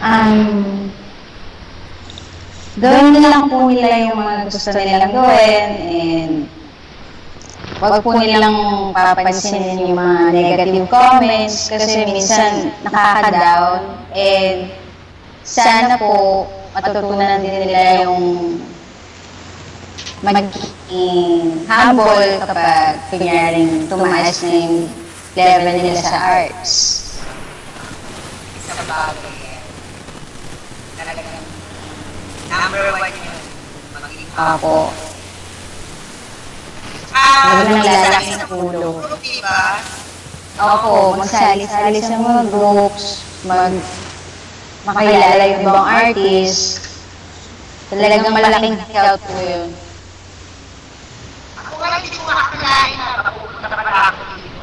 Um, Gawin lang po nila yung mga gusto nilang gawin and wag po nilang papansinin yung mga negative comments kasi minsan nakaka-down and sana po matutunan din nila yung maging humble kapag kunyaring tumaas na yung level nila sa arts. Isang bagay yan. Talagang number 1 yun. Magiging Ako. Talagang lalaki ng ulo. Diba? Opo, magsali-sali sa mga groups, makilala yung ibang artist. Talagang malaking help po yun. Ako nga hindi ko makakalain na mapupunta pala ako dito.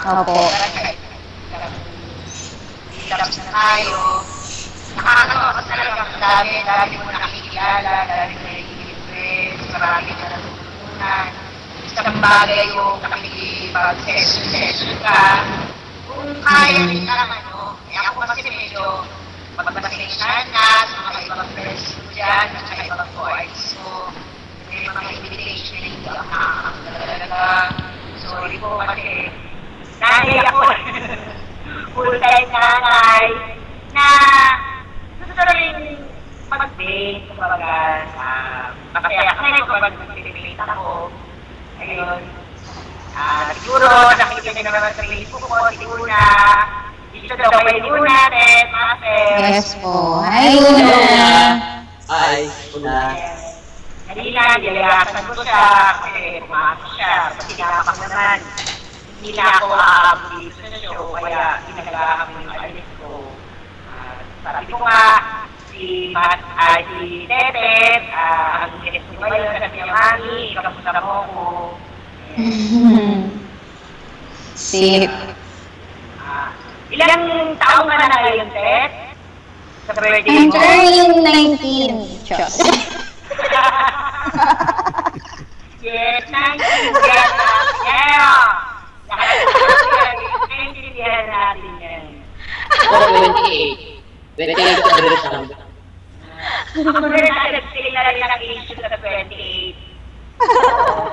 Opo. Tapos na tayo. Nakakatawa ka talaga ang dami mo nakikilala, dami mo nakikilibress, marami ka natutunan. Isang bagay yung nakikipag-session ka. Kung kaya rin lang ako kasi medyo magpapasensyahan na sa mga ibang friends ko dyan, at sa ibang co-artists ko. May mga invitation na hindi ako nakakagalaga. Sorry po kasi nanay ako. Full-time nanay na gusto rin mag-date, kumbaga, masaya ako ngayon kapag mag-date ako. Ayun. Siguro, nakikita niyo naman sa Facebook ko, si Una. Dito daw kayo ni Una, Yes po. Hi, Una! Hi, Una. Kanina, nilayasan ko siya, kasi pumasok siya. Pati napak naman. Hindi na ako aabot dito sa show, kaya ginagawa ko yung alis ko. Sabi ko nga, si Tetet, ang guest ko ngayon, sabi niya, Mami, kamusta mo ko. Sip. Ilang taong ka na ngayon, Tet? Sa birthday I'm mo? turning 19. Diyos. Yes, 19. Yeah! Naintindihan natin yan. Ako 28. 28 ka rin sa lang. Ako rin nag-stay na rin ang issue sa 28.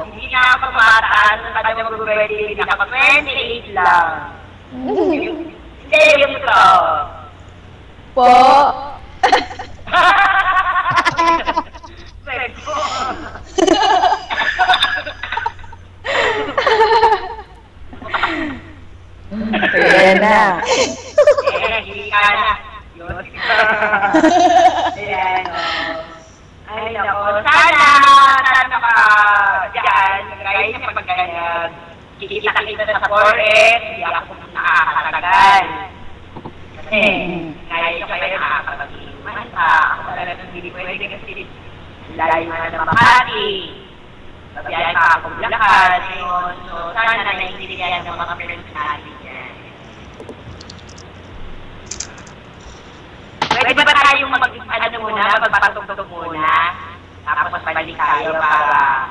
Hindi na ako mataan. Kada mag-birthday din ako. 28 lang. Hindi, yung ito. Po. Pwede po. Kaya na. Hindi ka na. Yun. Ayan, ay, nako. Sana ka dyan. Kahit na pag kikita-kita sa forest, hindi ako nakakatagal. Kasi, kahit kayo nakakapag-iman pa, ako talagang hindi pwede kasi layo na ng Makati. Sabihan pa akong Bulacan. So, sana naiintindihan ng mga friends natin yan. Pwede ba tayong magpatugtog muna? Tapos balik tayo para